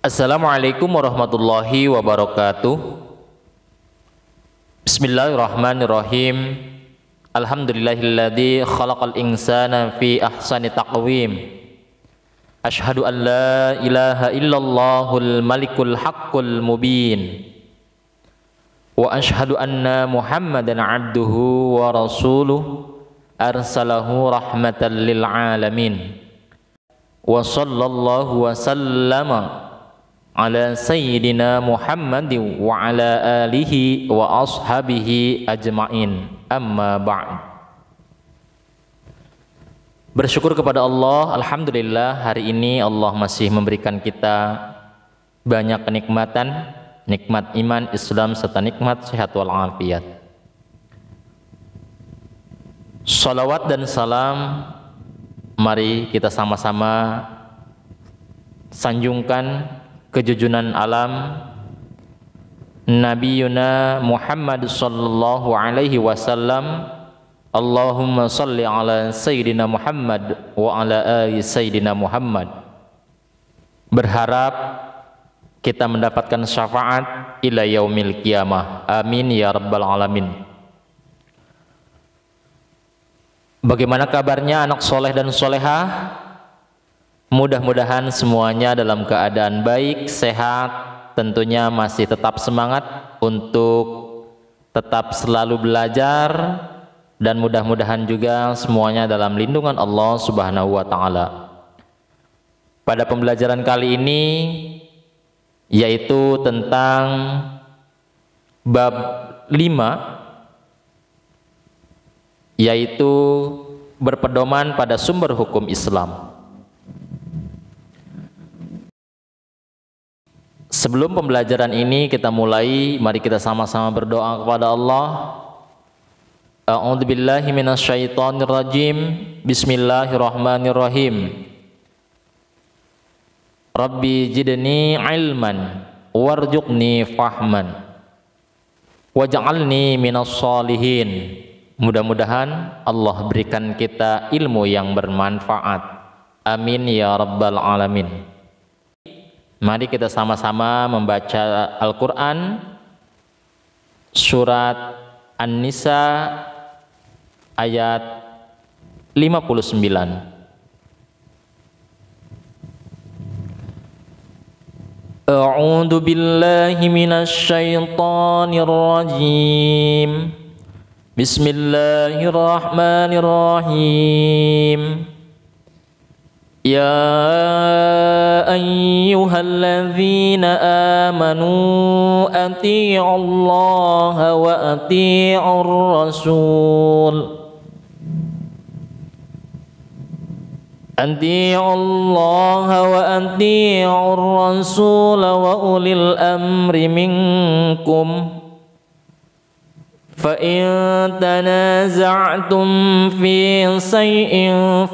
Assalamualaikum warahmatullahi wabarakatuh. Bismillahirrahmanirrahim. Alhamdulillahilladzi khalaqal insana fi ahsani taqwim. Asyhadu an la ilaha illallahul malikul haqqul mubin. Wa asyhadu anna Muhammadan abduhu wa rasuluh arsalahu rahmatan lil alamin. Wa sallallahu wa sallama ala sayyidina Muhammad wa ala alihi wa ashabihi ajma'in, amma ba'd. Bersyukur kepada Allah, alhamdulillah hari ini Allah masih memberikan kita banyak kenikmatan, nikmat iman, Islam serta nikmat sehat wal afiat. Salawat dan salam mari kita sama-sama sanjungkan kejujuran alam Nabiyuna Muhammad sallallahu alaihi wasallam. Allahumma salli ala Sayyidina Muhammad wa ala ali Sayyidina Muhammad. Berharap kita mendapatkan syafaat ila yaumil qiyamah. Amin ya rabbal alamin. Bagaimana kabarnya anak soleh dan solehah? Mudah-mudahan semuanya dalam keadaan baik, sehat, tentunya masih tetap semangat untuk tetap selalu belajar, dan mudah-mudahan juga semuanya dalam lindungan Allah Subhanahu wa Ta'ala. Pada pembelajaran kali ini yaitu tentang bab 5, yaitu berpedoman pada sumber hukum Islam. Sebelum pembelajaran ini kita mulai, mari kita sama-sama berdoa kepada Allah. A'udzubillahi minasyaitonirrajim. Bismillahirrahmanirrahim. Rabbi jidni ilman warzuqni fahman waj'alni minas sholihin. Mudah-mudahan Allah berikan kita ilmu yang bermanfaat. Amin ya rabbal alamin. Mari kita sama-sama membaca Al-Quran surat An-Nisa ayat 59. A'udzu billahi minasy syaithanir rajim. Bismillahirrahmanirrahim. Ya ayyuhalladzina amanu atii'ullaha wa atii'ur rasul. Atii'ullaha wa atii'ur rasul wa ulil amri minkum. فَإِن تَنَازَعْتُمْ فِي شَيْءٍ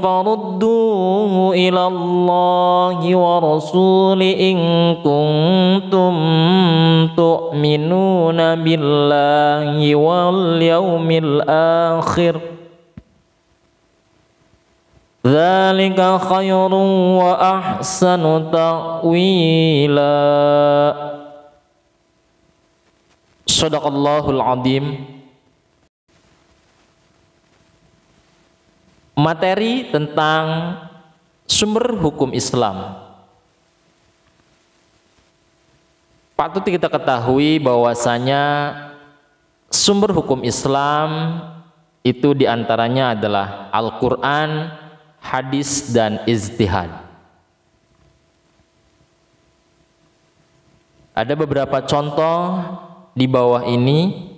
فَرُدُّوهُ إِلَى اللَّهِ وَرَسُولِهِ إِن كُنتُمْ تُؤْمِنُونَ بِاللَّهِ وَالْيَوْمِ الْآخِرِ ذَلِكَ خَيْرٌ وَأَحْسَنُ تَأْوِيلًا. Shadaqallahul Azim. Materi tentang sumber hukum Islam. Patut kita ketahui bahwasanya sumber hukum Islam itu diantaranya adalah Al-Quran, hadis, dan ijtihad. Ada beberapa contoh di bawah ini.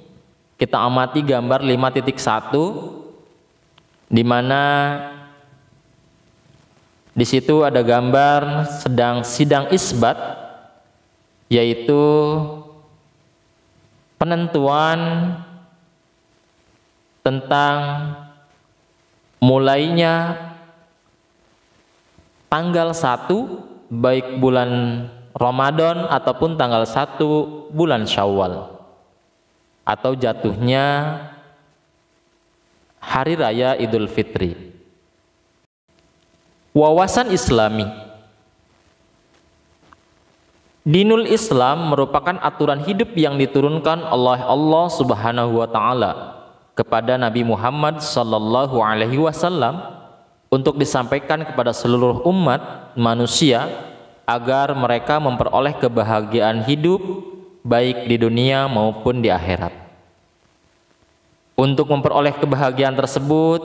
Kita amati gambar 5.1, di mana di situ ada gambar sedang sidang isbat, yaitu penentuan tentang mulainya tanggal 1 baik bulan Ramadan ataupun tanggal 1 bulan Syawal, atau jatuhnya hari raya Idul Fitri. Wawasan Islami. Dinul Islam merupakan aturan hidup yang diturunkan oleh Allah Subhanahu wa taala kepada Nabi Muhammad sallallahu alaihi wasallam untuk disampaikan kepada seluruh umat manusia agar mereka memperoleh kebahagiaan hidup baik di dunia maupun di akhirat. Untuk memperoleh kebahagiaan tersebut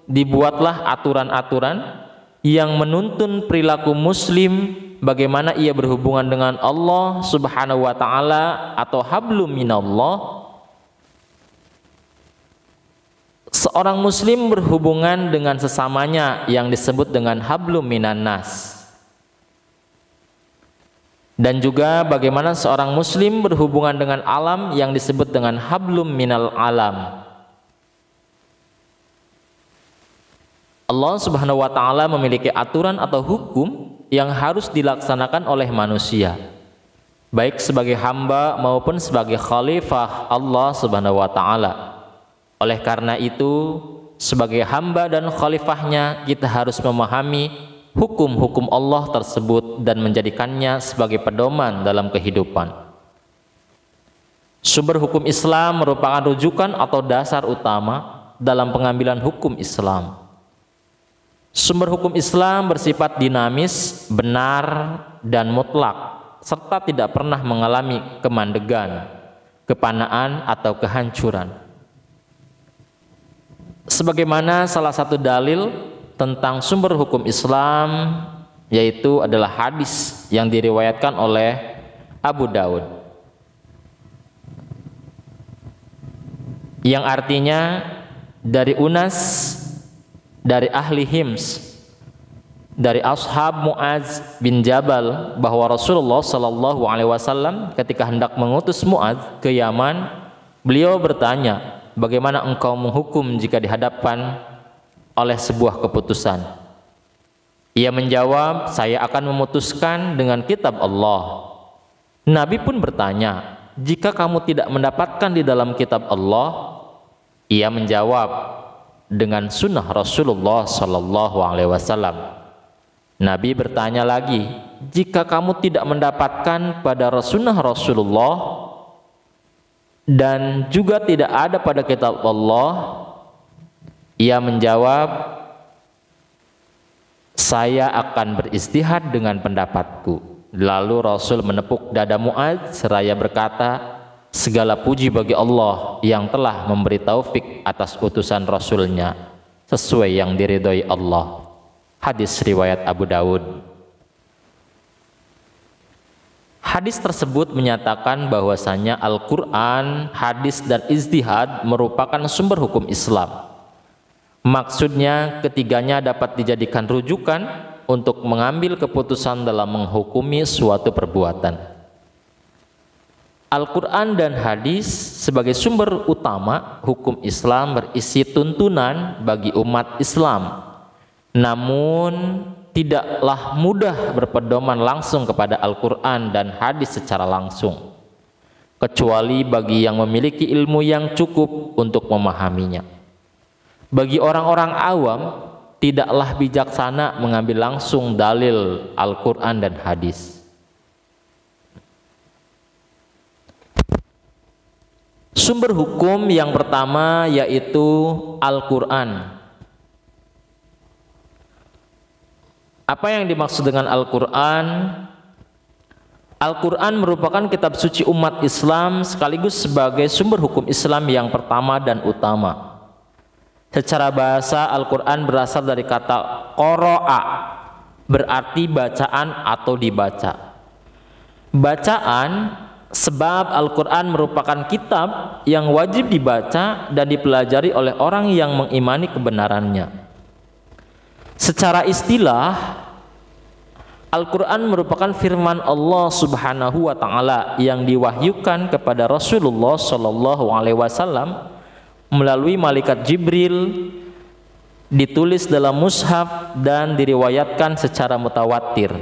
dibuatlah aturan-aturan yang menuntun perilaku muslim, bagaimana ia berhubungan dengan Allah Subhanahu wa taala atau hablum minallah. Seorang muslim berhubungan dengan sesamanya yang disebut dengan hablum minan nas. Dan juga bagaimana seorang muslim berhubungan dengan alam yang disebut dengan hablum minal alam. Allah Subhanahu wa taala memiliki aturan atau hukum yang harus dilaksanakan oleh manusia, baik sebagai hamba maupun sebagai khalifah Allah Subhanahu wa taala. Oleh karena itu, sebagai hamba dan khalifahnya, kita harus memahami hukum-hukum Allah tersebut dan menjadikannya sebagai pedoman dalam kehidupan. Sumber hukum Islam merupakan rujukan atau dasar utama dalam pengambilan hukum Islam. Sumber hukum Islam bersifat dinamis, benar, dan mutlak, serta tidak pernah mengalami kemandegan, kepanaan, atau kehancuran. Sebagaimana salah satu dalil tentang sumber hukum Islam yaitu adalah hadis yang diriwayatkan oleh Abu Daud, yang artinya dari Unas, dari ahli Hims, dari ashab Mu'adz bin Jabal, bahwa Rasulullah Shallallahu Alaihi Wasallam ketika hendak mengutus Mu'adz ke Yaman, beliau bertanya, bagaimana engkau menghukum jika dihadapkan oleh sebuah keputusan? Ia menjawab, saya akan memutuskan dengan kitab Allah. Nabi pun bertanya, jika kamu tidak mendapatkan di dalam kitab Allah? Ia menjawab, dengan sunnah Rasulullah Sallallahu Alaihi Wasallam. Nabi bertanya lagi, jika kamu tidak mendapatkan pada sunnah Rasulullah dan juga tidak ada pada kitab Allah? Ia menjawab, saya akan beristihad dengan pendapatku. Lalu Rasul menepuk dada Mu'adz seraya berkata, segala puji bagi Allah yang telah memberi taufik atas utusan Rasulnya sesuai yang diridhoi Allah. Hadis riwayat Abu Daud. Hadis tersebut menyatakan bahwasanya Al-Quran, hadis, dan ijtihad merupakan sumber hukum Islam. Maksudnya ketiganya dapat dijadikan rujukan untuk mengambil keputusan dalam menghukumi suatu perbuatan. Al-Quran dan hadis sebagai sumber utama hukum Islam berisi tuntunan bagi umat Islam, namun tidaklah mudah berpedoman langsung kepada Al-Quran dan hadis secara langsung, kecuali bagi yang memiliki ilmu yang cukup untuk memahaminya. Bagi orang-orang awam, tidaklah bijaksana mengambil langsung dalil Al-Quran dan hadis. Sumber hukum yang pertama yaitu Al-Quran. Apa yang dimaksud dengan Al-Quran? Al-Quran merupakan kitab suci umat Islam sekaligus sebagai sumber hukum Islam yang pertama dan utama. Secara bahasa, Al-Quran berasal dari kata qoro'a, berarti bacaan atau dibaca. Bacaan sebab Al-Quran merupakan kitab yang wajib dibaca dan dipelajari oleh orang yang mengimani kebenarannya. Secara istilah, Al-Quran merupakan firman Allah Subhanahu wa Ta'ala yang diwahyukan kepada Rasulullah Sallallahu Alaihi Wasallam melalui malaikat Jibril, ditulis dalam mushaf dan diriwayatkan secara mutawatir.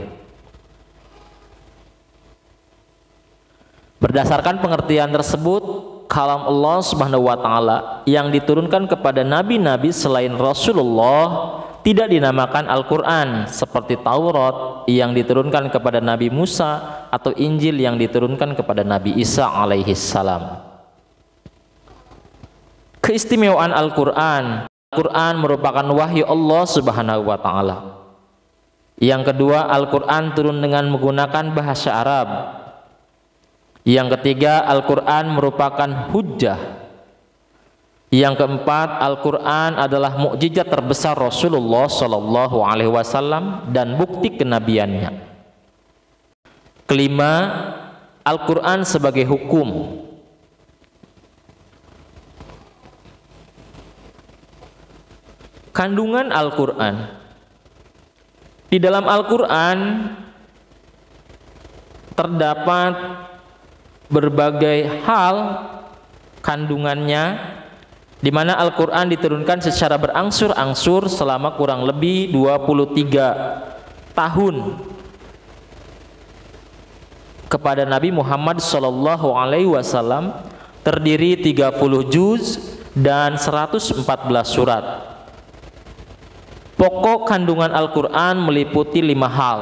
Berdasarkan pengertian tersebut, kalam Allah Subhanahu wa Ta'ala yang diturunkan kepada nabi-nabi selain Rasulullah tidak dinamakan Al-Quran seperti Taurat yang diturunkan kepada Nabi Musa atau Injil yang diturunkan kepada Nabi Isa alaihi salam. Keistimewaan Al-Quran. Al-Quran merupakan wahyu Allah Subhanahu wa ta'ala. Yang kedua, Al-Quran turun dengan menggunakan bahasa Arab. Yang ketiga, Al-Quran merupakan hujjah. Yang keempat, Al-Quran adalah mukjizat terbesar Rasulullah Shallallahu Alaihi Wasallam dan bukti kenabiannya. Kelima, Al-Quran sebagai hukum. Kandungan Al-Quran. Di dalam Al-Quran terdapat berbagai hal kandungannya, di mana Al-Quran diturunkan secara berangsur-angsur selama kurang lebih 23 tahun kepada Nabi Muhammad Sallallahu Alaihi Wasallam, terdiri 30 juz dan 114 surat. Pokok kandungan Al-Quran meliputi 5 hal.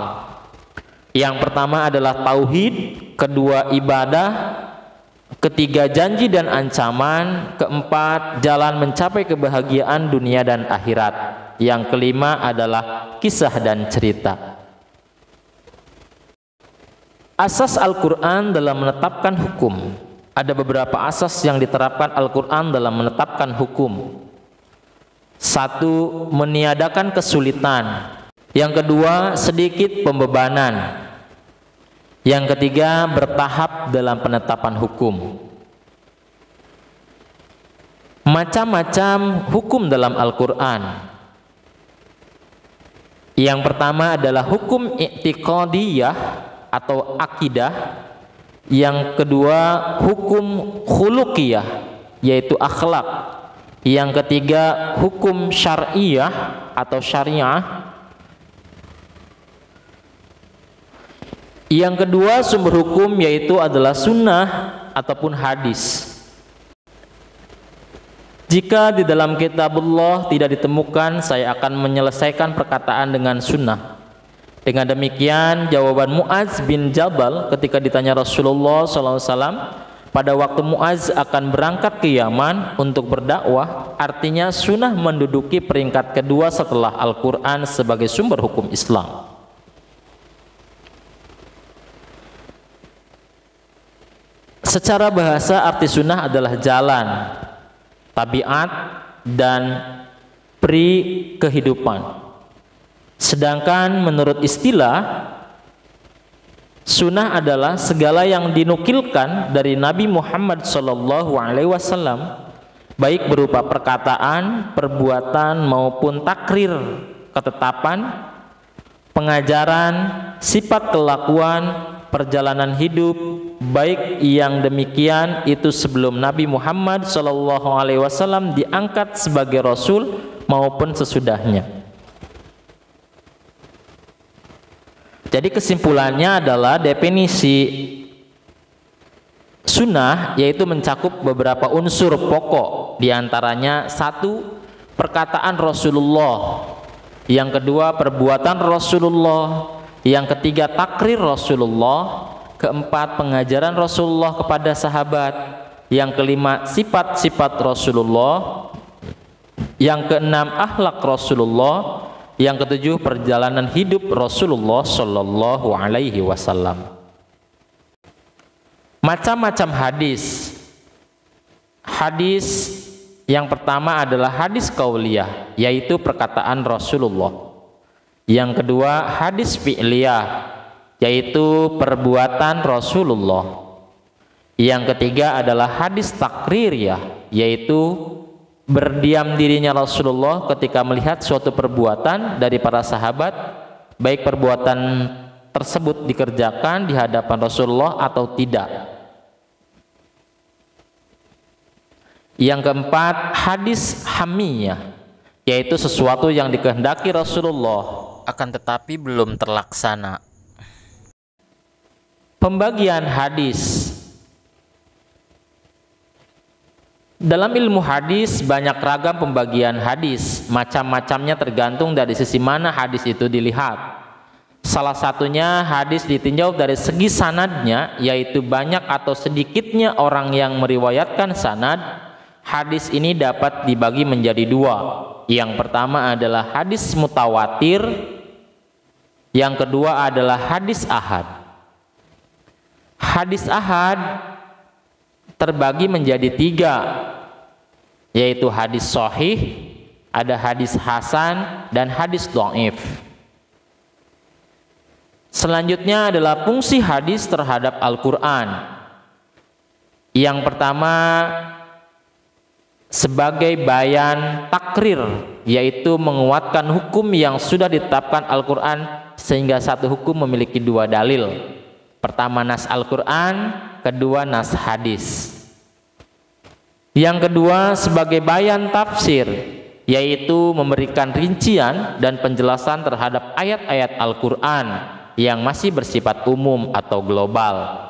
Yang pertama adalah tauhid, kedua ibadah, ketiga janji dan ancaman, keempat jalan mencapai kebahagiaan dunia dan akhirat, yang kelima adalah kisah dan cerita. Asas Al-Quran dalam menetapkan hukum. Ada beberapa asas yang diterapkan Al-Quran dalam menetapkan hukum. Satu, meniadakan kesulitan. Yang kedua, sedikit pembebanan. Yang ketiga, bertahap dalam penetapan hukum. Macam-macam hukum dalam Al-Quran. Yang pertama adalah hukum i'tiqadiyah atau akidah. Yang kedua, hukum khuluqiyah, yaitu akhlak. Yang ketiga, hukum syariah atau syariah. Yang kedua, sumber hukum yaitu adalah sunnah ataupun hadis. Jika di dalam kitabullah tidak ditemukan, saya akan menyelesaikan perkataan dengan sunnah. Dengan demikian, jawaban Mu'adz bin Jabal ketika ditanya Rasulullah SAW pada waktu Mu'adz akan berangkat ke Yaman untuk berdakwah, artinya sunnah menduduki peringkat kedua setelah Al-Quran sebagai sumber hukum Islam. Secara bahasa arti sunnah adalah jalan, tabiat, dan pri kehidupan. Sedangkan menurut istilah, sunnah adalah segala yang dinukilkan dari Nabi Muhammad SAW, baik berupa perkataan, perbuatan, maupun takrir, ketetapan, pengajaran, sifat kelakuan, perjalanan hidup, baik yang demikian itu sebelum Nabi Muhammad SAW diangkat sebagai Rasul maupun sesudahnya. Jadi kesimpulannya adalah definisi sunnah yaitu mencakup beberapa unsur pokok, diantaranya satu, perkataan Rasulullah, yang kedua perbuatan Rasulullah, yang ketiga takrir Rasulullah, keempat pengajaran Rasulullah kepada sahabat, yang kelima sifat-sifat Rasulullah, yang keenam akhlak Rasulullah, yang ketujuh perjalanan hidup Rasulullah Shallallahu Alaihi Wasallam. Macam-macam hadis. Hadis yang pertama adalah hadis qauliyah, yaitu perkataan Rasulullah. Yang kedua hadis fi'liyah, yaitu perbuatan Rasulullah. Yang ketiga adalah hadis takririyah, yaitu berdiam dirinya Rasulullah ketika melihat suatu perbuatan dari para sahabat, baik perbuatan tersebut dikerjakan di hadapan Rasulullah atau tidak. Yang keempat, hadis hamiyah, yaitu sesuatu yang dikehendaki Rasulullah akan tetapi belum terlaksana. Pembagian hadis. Dalam ilmu hadis banyak ragam pembagian hadis, macam-macamnya tergantung dari sisi mana hadis itu dilihat. Salah satunya hadis ditinjau dari segi sanadnya, yaitu banyak atau sedikitnya orang yang meriwayatkan sanad. Hadis ini dapat dibagi menjadi dua. Yang pertama adalah hadis mutawatir, yang kedua adalah hadis ahad. Hadis ahad terbagi menjadi tiga, yaitu hadis sahih, ada hadis hasan, dan hadis dhaif. Selanjutnya adalah fungsi hadis terhadap Al-Quran. Yang pertama sebagai bayan takrir, yaitu menguatkan hukum yang sudah ditetapkan Al-Quran, sehingga satu hukum memiliki dua dalil. Pertama nas Al-Quran, kedua nas hadis. Yang kedua sebagai bayan tafsir, yaitu memberikan rincian dan penjelasan terhadap ayat-ayat Al-Quran yang masih bersifat umum atau global.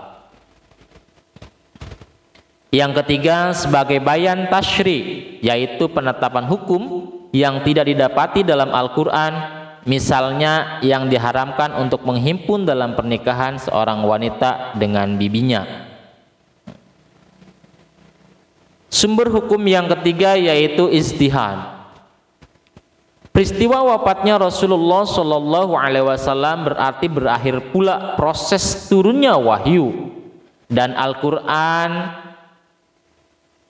Yang ketiga sebagai bayan tasyri, yaitu penetapan hukum yang tidak didapati dalam Al-Quran, misalnya yang diharamkan untuk menghimpun dalam pernikahan seorang wanita dengan bibinya. Sumber hukum yang ketiga yaitu ijtihad. Peristiwa wafatnya Rasulullah Shallallahu Alaihi Wasallam berarti berakhir pula proses turunnya wahyu, dan Al-Quran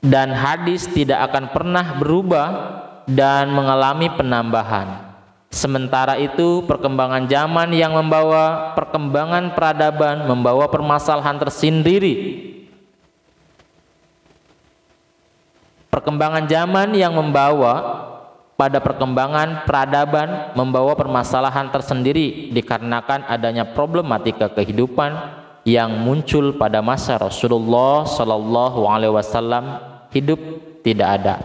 dan hadis tidak akan pernah berubah dan mengalami penambahan. Sementara itu perkembangan zaman yang membawa perkembangan peradaban, membawa permasalahan tersendiri. Perkembangan zaman yang membawa pada perkembangan peradaban membawa permasalahan tersendiri dikarenakan adanya problematika kehidupan yang muncul pada masa Rasulullah Sallallahu Alaihi Wasallam hidup tidak ada.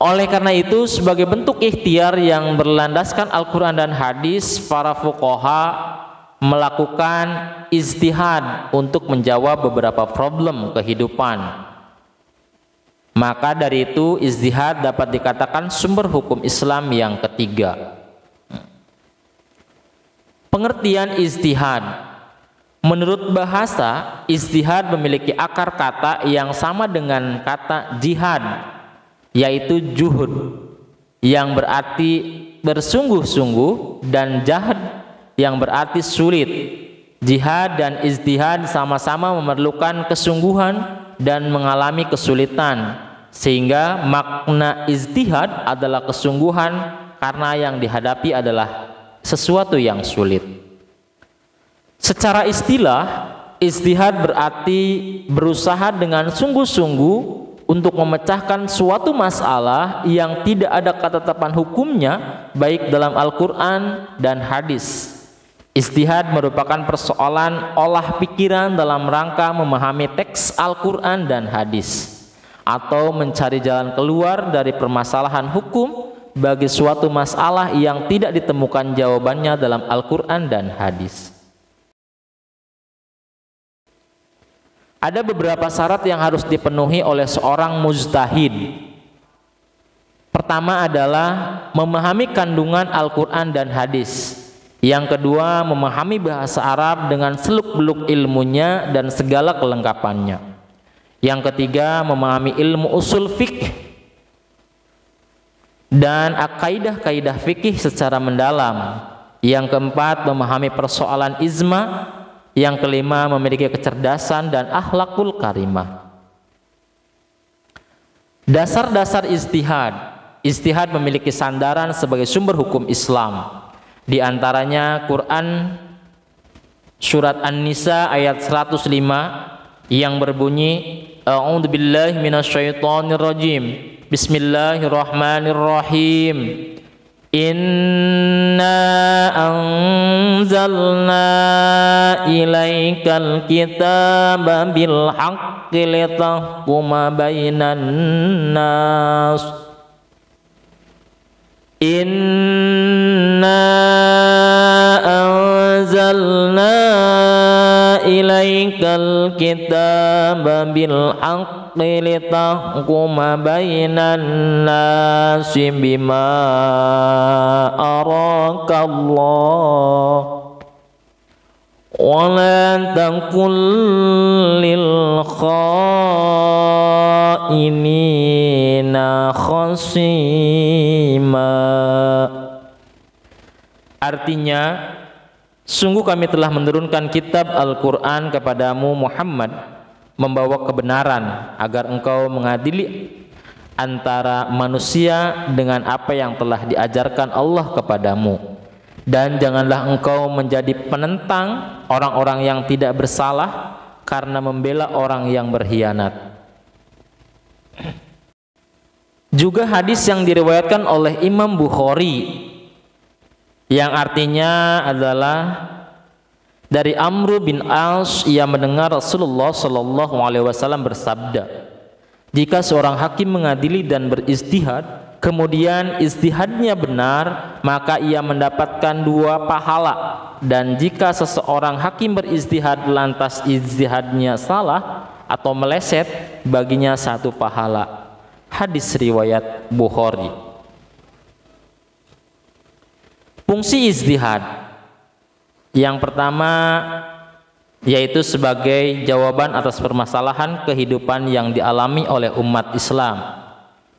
Oleh karena itu, sebagai bentuk ikhtiar yang berlandaskan Al-Quran dan hadis, para fuqaha melakukan ijtihad untuk menjawab beberapa problem kehidupan. Maka dari itu ijtihad dapat dikatakan sumber hukum Islam yang ketiga. Pengertian ijtihad. Menurut bahasa, ijtihad memiliki akar kata yang sama dengan kata jihad, yaitu juhud, yang berarti bersungguh-sungguh, dan jahad yang berarti sulit. Jihad dan ijtihad sama-sama memerlukan kesungguhan dan mengalami kesulitan, sehingga makna ijtihad adalah kesungguhan karena yang dihadapi adalah sesuatu yang sulit. Secara istilah, ijtihad berarti berusaha dengan sungguh-sungguh untuk memecahkan suatu masalah yang tidak ada ketetapan hukumnya baik dalam Al-Quran dan hadis. Ijtihad merupakan persoalan olah pikiran dalam rangka memahami teks Al-Quran dan hadis, atau mencari jalan keluar dari permasalahan hukum bagi suatu masalah yang tidak ditemukan jawabannya dalam Al-Quran dan hadis. Ada beberapa syarat yang harus dipenuhi oleh seorang mujtahid. Pertama adalah memahami kandungan Al-Quran dan hadis. Yang kedua, memahami bahasa Arab dengan seluk-beluk ilmunya dan segala kelengkapannya. Yang ketiga, memahami ilmu usul fikih dan kaidah-kaidah fikih secara mendalam. Yang keempat, memahami persoalan ijma. Yang kelima, memiliki kecerdasan dan akhlakul karimah. Dasar-dasar ijtihad. Ijtihad memiliki sandaran sebagai sumber hukum Islam. Di antaranya Quran surat An-Nisa ayat 105 yang berbunyi A'udzubillahi minasyaitonirrajim. Bismillahirrahmanirrahim. Inna anzalna ilaikal kitaba bil haqqi litahkuma bainan nas. Inna anzalna ilaikal kitaba bil haqqi litahkuma bainan nasi bima arakallah wa la takun lil khainina khasima. Artinya, sungguh kami telah menurunkan kitab Al-Quran kepadamu Muhammad, membawa kebenaran agar engkau mengadili antara manusia dengan apa yang telah diajarkan Allah kepadamu. Dan janganlah engkau menjadi penentang orang-orang yang tidak bersalah karena membela orang yang berkhianat. Juga hadis yang diriwayatkan oleh Imam Bukhari yang artinya adalah dari Amr bin As, ia mendengar Rasulullah Shallallahu Alaihi Wasallam bersabda, jika seorang hakim mengadili dan berijtihad, kemudian ijtihadnya benar, maka ia mendapatkan 2 pahala. Dan jika seseorang hakim berijtihad lantas ijtihadnya salah atau meleset, baginya 1 pahala. Hadis riwayat Bukhari. Fungsi ijtihad yang pertama yaitu sebagai jawaban atas permasalahan kehidupan yang dialami oleh umat Islam.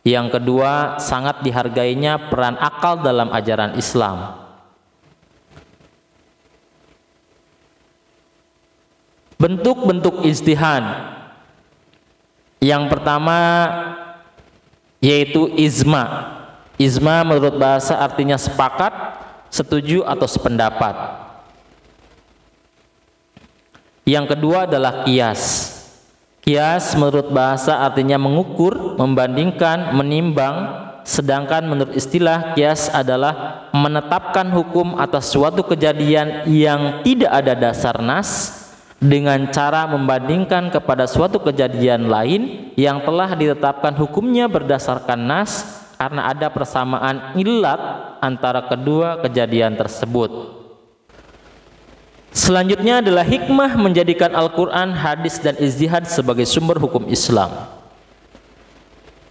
Yang kedua, sangat dihargainya peran akal dalam ajaran Islam. Bentuk-bentuk ijtihad yang pertama yaitu ijma. Ijma menurut bahasa artinya sepakat, setuju atau sependapat. Yang kedua adalah qiyas. Qiyas menurut bahasa artinya mengukur, membandingkan, menimbang. Sedangkan menurut istilah, qiyas adalah menetapkan hukum atas suatu kejadian yang tidak ada dasar nas dengan cara membandingkan kepada suatu kejadian lain yang telah ditetapkan hukumnya berdasarkan nas karena ada persamaan ilat antara kedua kejadian tersebut. Selanjutnya adalah hikmah menjadikan Al-Quran, hadis, dan ijtihad sebagai sumber hukum Islam.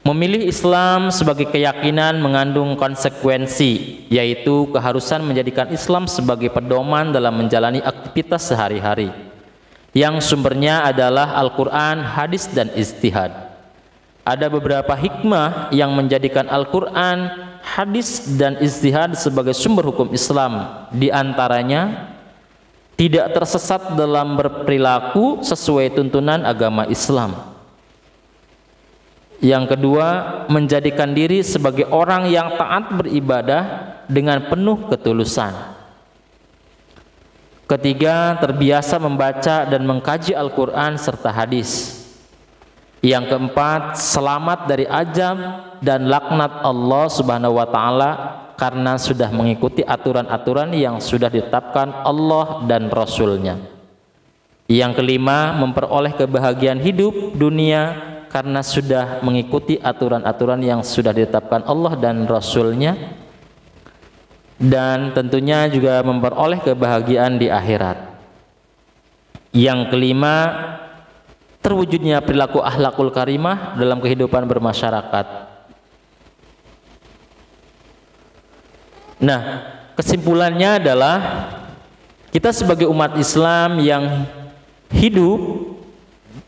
Memilih Islam sebagai keyakinan mengandung konsekuensi, yaitu keharusan menjadikan Islam sebagai pedoman dalam menjalani aktivitas sehari-hari, yang sumbernya adalah Al-Quran, hadis, dan ijtihad. Ada beberapa hikmah yang menjadikan Al-Quran, hadis, dan ijtihad sebagai sumber hukum Islam. Di antaranya, tidak tersesat dalam berperilaku sesuai tuntunan agama Islam. Yang kedua, menjadikan diri sebagai orang yang taat beribadah dengan penuh ketulusan. Ketiga, terbiasa membaca dan mengkaji Al-Quran serta hadis. Yang keempat, selamat dari azab dan laknat Allah Subhanahu wa Ta'ala karena sudah mengikuti aturan-aturan yang sudah ditetapkan Allah dan Rasul-Nya. Yang kelima, memperoleh kebahagiaan hidup dunia karena sudah mengikuti aturan-aturan yang sudah ditetapkan Allah dan Rasul-Nya. Dan tentunya juga memperoleh kebahagiaan di akhirat. Yang kelima, terwujudnya perilaku akhlakul karimah dalam kehidupan bermasyarakat. Nah, kesimpulannya adalah kita sebagai umat Islam yang hidup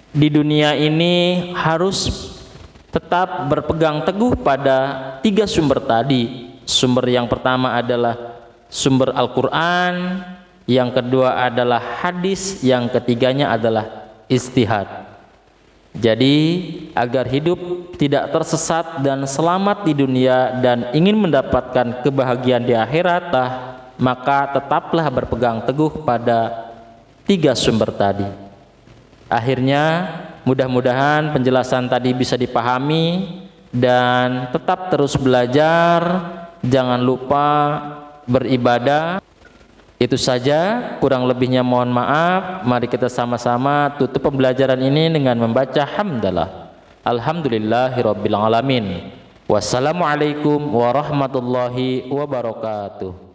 di dunia ini harus tetap berpegang teguh pada 3 sumber tadi. Sumber yang pertama adalah sumber Al-Quran, yang kedua adalah hadis, yang ketiganya adalah ijtihad. Jadi agar hidup tidak tersesat dan selamat di dunia dan ingin mendapatkan kebahagiaan di akhirat, maka tetaplah berpegang teguh pada 3 sumber tadi. Akhirnya mudah-mudahan penjelasan tadi bisa dipahami dan tetap terus belajar, jangan lupa beribadah. Itu saja, kurang lebihnya mohon maaf. Mari kita sama-sama tutup pembelajaran ini dengan membaca hamdalah. Alhamdulillahirabbil alamin. Wassalamualaikum warahmatullahi wabarakatuh.